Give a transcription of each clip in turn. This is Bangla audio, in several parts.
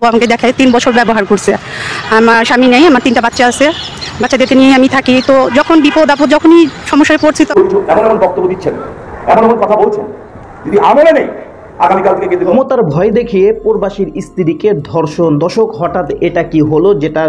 ও আমাকে দেখায় 3 বছর ব্যবহার করছে। আমার স্বামী নেই, আমার 3টা বাচ্চা আছে, বাচ্চাদেরকে নিয়ে আমি থাকি। তো যখন বিপদ আপদ যখনই সমস্যায় পড়ছি তো এমন বক্তব্য দিচ্ছেন, এমন কথা বলছেন, যদি আমলে নেই আগামীকাল থেকে কিন্তু মমতার ভয় দেখিয়ে প্রবাসীর স্ত্রীকে ধর্ষণ। দর্শক, হঠাৎ এটা কি হলো, যেটা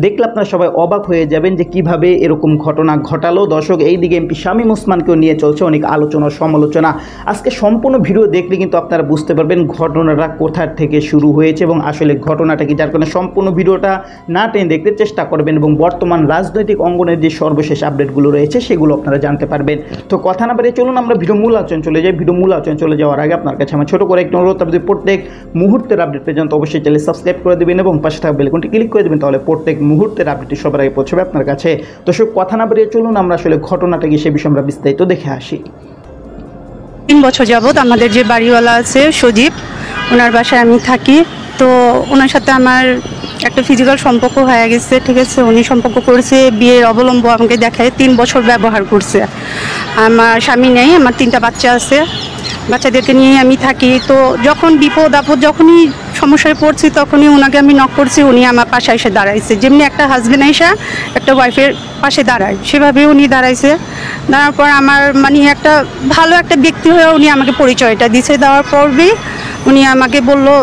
দেখলে আপনারা সবাই অবাক হয়ে যাবেন যে কিভাবে এরকম ঘটনা ঘটালো। দর্শক, এইদিকে এমপি শামীম ওসমানকেও নিয়ে চলছে অনেক আলোচনা সমালোচনা। আজকে সম্পূর্ণ ভিডিও দেখলে কিন্তু আপনারা বুঝতে পারবেন ঘটনাটা কোথা থেকে শুরু হয়েছে এবং আসলে ঘটনাটা কি, যার কারণে সম্পূর্ণ ভিডিওটা না টেনে দেখতে চেষ্টা করবেন এবং বর্তমান রাজনৈতিক অঙ্গনের যে সর্বশেষ আপডেটগুলো রয়েছে সেগুলো আপনারা জানতে পারবেন। তো কথা না বাড়িয়ে চলুন আমরা ভিডিও মূল আলোচনা চলে যাই। ভিডিও মূল আলোচনা চলে যাওয়ার আগে আপনার কাছে আমার ছোট করে একটু অনুরোধ, আপনি প্রত্যেক মুহূর্তের আপডেট পর্যন্ত অবশ্যই চ্যানেল সাবস্ক্রাইব করে দেবেন এবং পাশে থাকা বেল আইকনটি ক্লিক করে দেবেন, তাহলে প্রত্যেক মুহূর্তের আপডেটটি সবার আগে পৌঁছবে আপনার কাছে। দর্শক, কথা না বাড়িয়ে চলুন আমরা আসলে ঘটনাটা কি সে বিষয়ে আমরা বিস্তারিত দেখে আসি। 3 বছর যাবত আমাদের যে বাড়িওয়ালা আছে সজীব, ওনার বাসায় আমি থাকি। তো ওনার সাথে আমার একটা ফিজিক্যাল সম্পর্ক হয়ে গেছে, ঠিক আছে। উনি সম্পর্ক করেছে, বিয়ের অবলম্ব আমাকে দেখায় 3 বছর ব্যবহার করছে। আমার স্বামী নেই, আমার 3টা বাচ্চা আছে, বাচ্চাদেরকে নিয়ে আমি থাকি। তো যখন বিপদ আপদ যখনই সমস্যায় পড়ছি তখনই ওনাকে আমি নক করছি, উনি আমার পাশে এসে দাঁড়াইছে। যেমনি একটা হাজব্যান্ড এসে একটা ওয়াইফের পাশে দাঁড়ায় সেভাবে উনি দাঁড়াইছে। দাঁড়ার পর আমার মানে একটা ভালো একটা ব্যক্তি হয়ে উনি আমাকে পরিচয়টা দিছে। দেওয়ার পরই উনি আমাকে বললো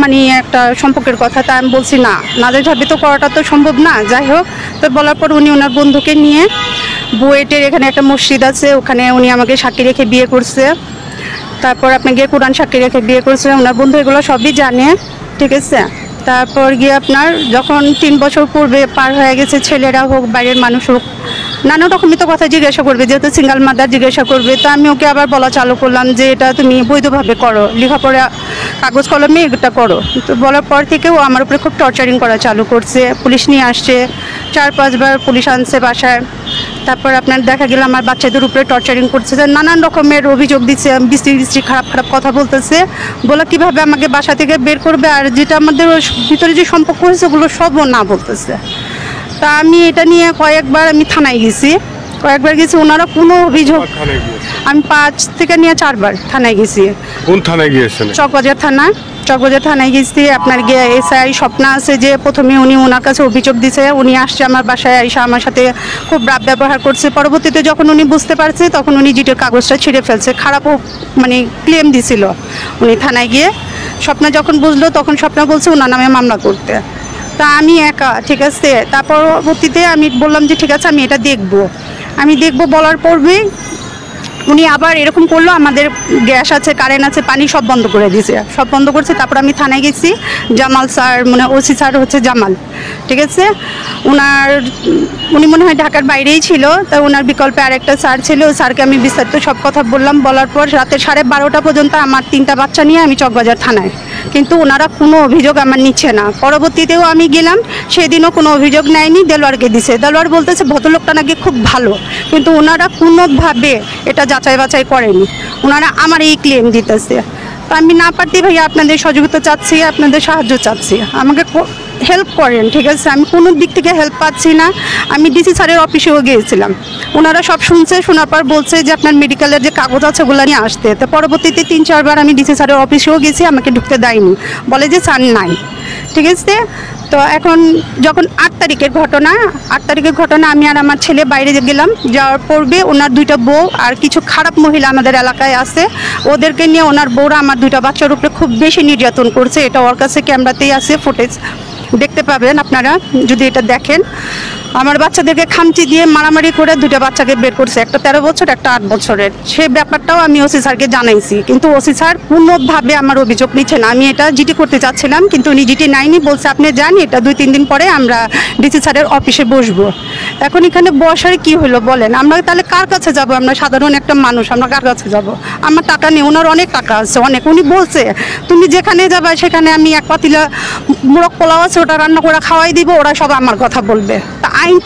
মানে একটা সম্পর্কের কথা। তা আমি বলছি না, নাজাইজভাবে তো করাটা তো সম্ভব না। যাই হোক, তো বলার পর উনি ওনার বন্ধুকে নিয়ে বুয়েটের এখানে একটা মসজিদ আছে, ওখানে উনি আমাকে সাক্ষী রেখে বিয়ে করছে। তারপর আপনি গিয়ে কোরআন সাক্ষী রেখে বিয়ে করছে, ওনার বন্ধু এগুলো সবই জানে, ঠিক আছে। তারপর গিয়ে আপনার যখন 3 বছর পূর্বে পার হয়ে গেছে, ছেলেরা হোক বাইরের মানুষ হোক নানা রকমই তো কথা জিজ্ঞাসা করবে, যেহেতু সিঙ্গেল মাদার জিজ্ঞাসা করবে। তো আমি ওকে আবার বলা চালু করলাম যে এটা তুমি বৈধভাবে করো, লেখাপড়া কাগজ কলমে এটা করো। তো বলার পর থেকে ও আমার উপরে খুব টর্চারিং করা চালু করছে। পুলিশ নিয়ে আসছে, 4-5 বার পুলিশ আনছে বাসায়। তারপর আপনার দেখা গেল আমার বাচ্চাদের উপরে টর্চারিং করছে, নানান রকমের অভিযোগ দিচ্ছে, বিশ্রী খারাপ খারাপ কথা বলতেছে। বলে কীভাবে আমাকে বাসা থেকে বের করবে, আর যেটা আমাদের ভিতরে যে সম্পর্ক হয়েছে ওগুলো সবও না বলতেছে। তা আমি এটা নিয়ে কয়েকবার আমি থানায় গেছি, ওনারা কোনো অভিযোগ, আমি 5 থেকে নিয়ে 4 বার থানায় গেছি। কোন থানায় গিয়েছেন? চকবাজার থানায় গেছি। আপনার গিয়ে এসআই স্বপ্না আছে, যে প্রথমে উনি ওনার কাছে অভিযোগ দিছে, উনি আসছে আমার বাসায়, এসে আমার সাথে খুব রাফ ব্যবহার করছে। পরবর্তীতে যখন উনি বুঝতে পারছে তখন উনি জিটের কাগজটা ছিঁড়ে ফেলছে, খারাপ মানে ক্লেম দিছিল উনি থানায় গিয়ে। স্বপ্না যখন বুঝলো তখন স্বপ্না বলছে ওনার নামে মামলা করতে। তা আমি একা, ঠিক আছে। তারপর পরবর্তীতে আমি বললাম যে ঠিক আছে আমি এটা দেখবো বলার পরই উনি আবার এরকম করলো, আমাদের গ্যাস আছে, কারেন্ট আছে, পানি সব বন্ধ করে দিয়েছে, সব বন্ধ করছে। তারপর আমি থানায় গেছি, জামাল স্যার মানে ওসি স্যার হচ্ছে জামাল, ঠিক আছে। উনি মনে হয় ঢাকার বাইরেই ছিল। তা ওনার বিকল্পে আরেকটা স্যার ছিল, ওই স্যারকে আমি বিস্তারিত সব কথা বললাম। বলার পর রাতে 12:30 পর্যন্ত আমার 3টা বাচ্চা নিয়ে আমি চকবাজার থানায়, কিন্তু ওনারা কোনো অভিযোগ আমার নিচ্ছে না। পরবর্তীতেও আমি গেলাম, সেদিনও কোনো অভিযোগ নেয়নি, দেলোয়ারকে দিছে। দেলোয়ার বলতেছে ভদ্রলোকটা নাকি খুব ভালো, কিন্তু ওনারা কোনোভাবে এটা যাচাই বাছাই করেনি, ওনারা আমার এই ক্লেম দিতেছে। তো আমি না পারতেই ভাইয়া আপনাদের সহযোগিতা চাচ্ছি, আপনাদের সাহায্য চাচ্ছি, আমাকে হেল্প করেন, ঠিক আছে। আমি কোনো দিক থেকে হেল্প পাচ্ছি না। আমি ডিসি স্যারের অফিসেও গিয়েছিলাম, ওনারা সব শুনছে, শোনার পর বলছে যে আপনার মেডিকেলের যে কাগজ আছে ওগুলো নিয়ে আসতে। তো পরবর্তীতে 3-4 বার আমি ডিসি স্যারের অফিসেও গেছি, আমাকে ঢুকতে দেয়নি, বলে যে স্যার নাই, ঠিক আছে। তো এখন যখন 8 তারিখের ঘটনা, আমি আর আমার ছেলে বাইরে গেলাম, যাওয়ার পূর্বে ওনার 2টা বউ আর কিছু খারাপ মহিলা আমাদের এলাকায় আছে, ওদেরকে নিয়ে ওনার বউরা আমার 2টা বাচ্চার উপরে খুব বেশি নির্যাতন করছে। এটা ওর কাছে ক্যামেরাতেই আছে, ফুটেজ দেখতে পাবেন আপনারা যদি এটা দেখেন। আমার বাচ্চাদেরকে খামচি দিয়ে মারামারি করে 2টা বাচ্চাকে বের করছে, একটা 13 বছর, একটা 8 বছরের। সেই ব্যাপারটাও আমি ওসি স্যারকে জানাইছি, কিন্তু ওসি স্যার কোনোভাবে আমার অভিযোগ নিচ্ছে না। আমি এটা জিটি করতে চাচ্ছিলাম, কিন্তু উনি জিটি নাইনি, বলছে আপনি জানি এটা 2-3 দিন পরে আমরা ডিসি স্যারের অফিসে বসবো। এখন এখানে বসার কি হলো বলেন, আমরা তাহলে কার কাছে যাব? আমরা সাধারণ একটা মানুষ, আমরা কার কাছে যাব? আমার টাকা নেই, ওনার অনেক টাকা আছে, অনেক। উনি বলছে তুমি যেখানে যাবে সেখানে আমি 1 পাতিলা মোরগ পোলাও আছে ওটা রান্না করে খাওয়াই দিব, ওরা সব আমার কথা বলবে। তা আইন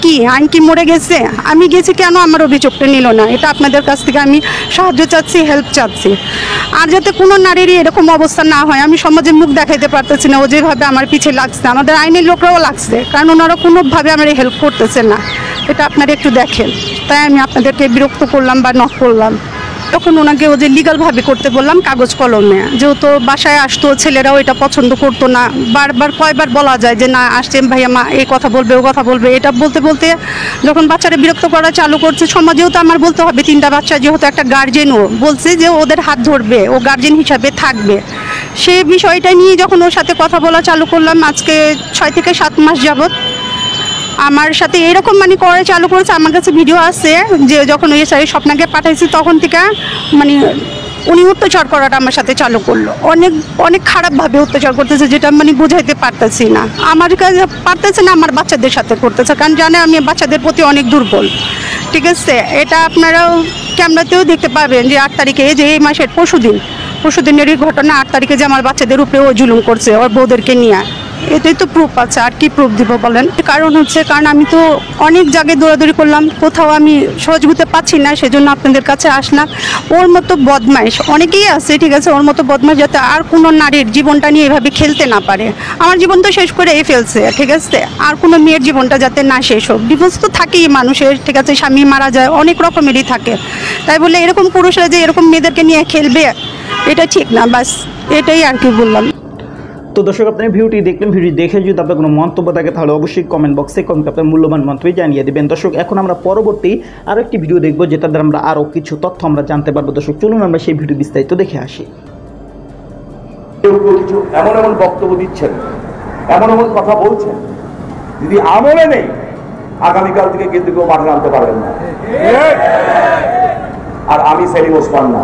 কি মরে গেছে? আমি গেছি কেন আমার অভিযোগটা নিল না? এটা আপনাদের কাছ থেকে আমি সাহায্য চাচ্ছি, হেল্প চাচ্ছি। আর যাতে কোনো নারীরই এরকম অবস্থা না হয়, আমি সমাজে মুখ দেখাইতে পারতেছি না, ও যেভাবে আমার পিছিয়ে লাগছে, আমাদের আইনের লোকরাও লাগছে, কারণ ওনারা কোনোভাবে আমার হেল্প করতেছে না। এটা আপনারা একটু দেখেন, তাই আমি আপনাদেরকে বিরক্ত করলাম বা নক করলাম। তখন ওনাকে ও যে লিগালভাবে করতে বললাম কাগজ কলমে, যেহেতু বাসায় আসতো ছেলেরাও এটা পছন্দ করতো না, বারবার কয়বার বলা যায় যে না আসছে ভাইয়া মা এই কথা বলবে ও কথা বলবে, এটা বলতে বলতে যখন বাচ্চারা বিরক্ত করা চালু করছে, সমাজেও তো আমার বলতে হবে 3টা বাচ্চা, যেহেতু একটা গার্জেনও বলছে যে ওদের হাত ধরবে, ও গার্জেন হিসাবে থাকবে, সেই বিষয়টা নিয়ে যখন ওর সাথে কথা বলা চালু করলাম আজকে 6 থেকে 7 মাস যাবত আমার সাথে এরকম মানে করে চালু করেছে। আমার কাছে ভিডিও আছে যে যখন ওই সারি স্বপ্নাকে পাঠাইছি তখন থেকে মানে উনি অত্যাচার করাটা আমার সাথে চালু করলো, অনেক অনেক খারাপভাবে অত্যাচার করতেছে, যেটা মানে বুঝাইতে পারতেছি না। আমার কাছে পারতেছে না, আমার বাচ্চাদের সাথে করতেছে, কারণ জানে আমি বাচ্চাদের প্রতি অনেক দুর্বল। ঠিক আছে, এটা আপনারাও ক্যামেরাতেও দেখতে পাবেন যে 8 তারিখে যে এই মাসের পরশুদিনেরই ঘটনা, 8 তারিখে যে আমার বাচ্চাদের উপরে ও জুলুম করছে ওর বউদেরকে নিয়ে, এটাই তো প্রুফ আছে, আর কি প্রুফ দিব বলেন। কারণ হচ্ছে কারণ আমি তো অনেক জায়গায় দৌড়াদৌড়ি করলাম, কোথাও আমি সহযোগিতা পাচ্ছি না, সেজন্য আপনাদের কাছে আসলাম। ওর মতো বদমাইশ অনেকেই আছে, ঠিক আছে, ওর মতো বদমাইশ যাতে আর কোনো নারীর জীবনটা নিয়ে এভাবে খেলতে না পারে। আমার জীবন তো শেষ করে ফেলছে, ঠিক আছে, আর কোনো মেয়ের জীবনটা যাতে না শেষ হোক। ডিভোর্স তো থাকেই মানুষের, ঠিক আছে, স্বামী মারা যায়, অনেক রকমেরই থাকে, তাই বলে এরকম পুরুষরা যে এরকম মেয়েদেরকে নিয়ে খেলবে এটা ঠিক না, বাস এটাই আর কি বললাম। তো দর্শক আপনি ভিডিওটি দেখলেন, ভিডিও দেখে যদি আপনার কোনো মন্তব্য থাকে তাহলে অবশ্যই কমেন্ট বক্সে কমেন্ট আপনার মূল্যবান মন্তব্য জানিয়ে দেবেন। দর্শক এখন আমরা পরবর্তী আরও একটি ভিডিও দেখব, যেটা দ্বারা আমরা আরও কিছু তথ্য আমরা জানতে পারবো। দর্শক চলুন আমরা সেই ভিডিও বিস্তারিত দেখে আসি। কেউ কেউ কিছু এমন এমন বক্তব্য দিচ্ছেন, এমন এমন কথা বলছেন, যদি আমলে নেই আগামীকাল থেকে কিন্তু কেউ মাঠে নামতে পারবেন না। আর আমি সেলিম ওসমান না,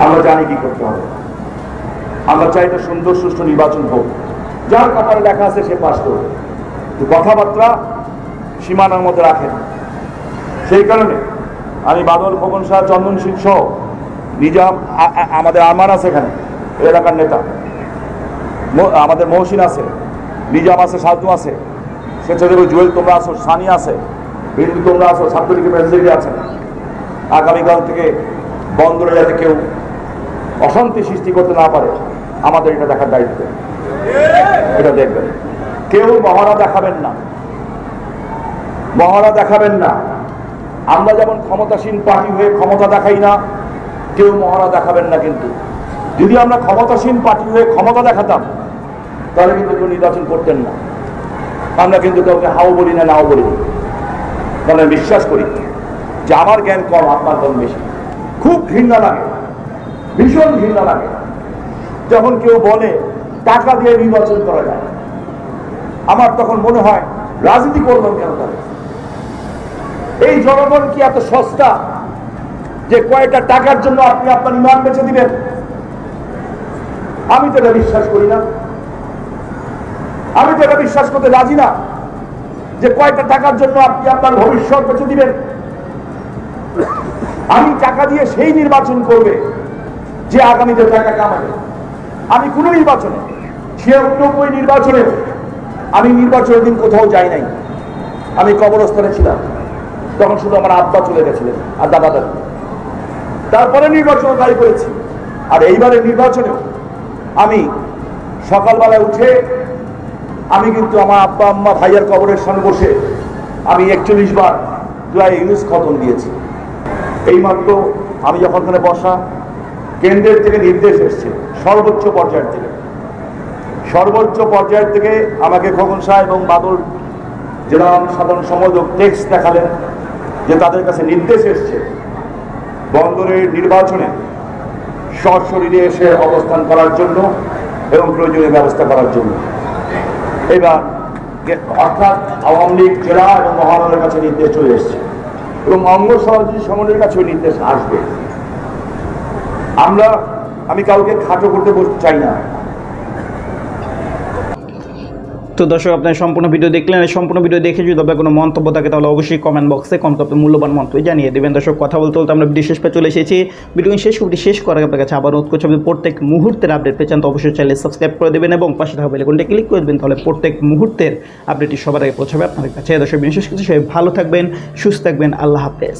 আমরা জানি কি করতে হবে। আমরা চাই একটা সুন্দর সুষ্ঠু নির্বাচন হোক, যার কপালে লেখা আছে সে পাস করবে, কথাবার্তা সীমানার মধ্যে রাখেন। সেই কারণে আমি বাদল, খোকন শাহ, চন্দন সিং সহ নিজাম, আমাদের আরমান আছে এখানে এলাকার নেতা, আমাদের মহসিন আছে, নিজাম আছে, সাজু আছে, স্বেচ্ছাসেবক জুয়েল তোমরা আছো, সানি আছে, বিন্দু তোমরা আছো, ছাত্রলীগের প্রেসিডেন্ট আছেন। আগামীকাল থেকে বন্দরে যাতে কেউ অশান্তি সৃষ্টি করতে না পারে আমাদের এটা দেখার দায়িত্ব, এটা দেখবেন। কেউ মহড়া দেখাবেন না, মহড়া দেখাবেন না। আমরা যেমন ক্ষমতাসীন পার্টি হয়ে ক্ষমতা দেখাই না, কেউ মহড়া দেখাবেন না। কিন্তু যদি আমরা ক্ষমতাসীন পার্টি হয়ে ক্ষমতা দেখাতাম তাহলে কিন্তু কেউ নির্বাচন করতেন না। আমরা কিন্তু কাউকে হাও বলি না, নাও বলি না, মানে বিশ্বাস করি যে আমার জ্ঞান কম, আপনার জ্ঞান বেশি। খুব ঘৃণা লাগে, ভীষণ ঘৃণা লাগে যখন কেউ বলে টাকা দিয়ে নির্বাচন করা যায়। আমার তখন মনে হয় রাজনীতি করলাম কেন তাহলে? এই জনগণ কি এত সস্তা যে কয়েকটা টাকার জন্য আপনি আপনার ইমান বেঁচে দিবেন? আমি তো এটা বিশ্বাস করি না, আমি তো এটা বিশ্বাস করতে রাজি না যে কয়েকটা টাকার জন্য আপনি আপনার ভবিষ্যৎ বেঁচে দিবেন। আমি টাকা দিয়ে সেই নির্বাচন করবে যে আগামীতে টাকা কামাবে। আমি কোন নির্বাচনে, 96 নির্বাচনে আমি নির্বাচনের দিন কোথাও যাই নাই, আমি কবরস্থানে ছিলাম। তখন শুধু আমার আব্বা চলে গেছিলেন আর দাদা দাদি, তারপরে নির্বাচন দায়ী করেছি। আর এইবারের নির্বাচনেও আমি সকালবেলায় উঠে আমি কিন্তু আমার আব্বা আম্মা ভাইয়ের কবরের সামনে বসে আমি 41 বার প্রায় ইউনুস খতম দিয়েছি। এইমাত্র আমি যখন ওখানে বসা, কেন্দ্রের থেকে নির্দেশ এসছে, সর্বোচ্চ পর্যায়ের থেকে আমাকে খোকন শাহ এবং বাদল জেলা সাধারণ সম্পাদক টেক্সট দেখালেন যে তাদের কাছে নির্দেশ এসছে বন্দরের নির্বাচনে সশরীরে এসে অবস্থান করার জন্য এবং প্রয়োজনীয় ব্যবস্থা করার জন্য। এবার অর্থাৎ আওয়ামী লীগ জেলা এবং মহানগরের কাছে নির্দেশ চলে এসছে এবং অঙ্গ সহযোগী সংগঠনের কাছেও নির্দেশ আসবে। আমি কাউকে খাটো করতে চাই না। তো দর্শক আপনার সম্পূর্ণ ভিডিও দেখলেন, সম্পূর্ণ ভিডিও দেখে যদি আপনার কোনো মন্তব্য থাকে তাহলে অবশ্যই কমেন্ট বক্সে কমেন্ট আপনার মূল্যবান মন্তব্য জানিয়ে দেবেন। দর্শক কথা বলতে বলতে আমরা ভিডিও শেষ পে চলে এসেছি। ভিডিও শেষ করার আপনার কাছে আবার অনুরোধ করছি, আপনি প্রত্যেক মুহূর্তের আপডেট পেয়ে চান তো অবশ্যই চ্যানেল সাবস্ক্রাইব করে দেবেন এবং পাশে থাকা বেল আইকনটা ক্লিক করে দেবেন, তাহলে প্রত্যেক মুহূর্তের আপডেটটি সবার আগে পৌঁছাবে আপনাদের কাছে। দর্শক বিশেষ কিছু সবাই ভালো থাকবেন, সুস্থ থাকবেন, আল্লাহ হাফেজ।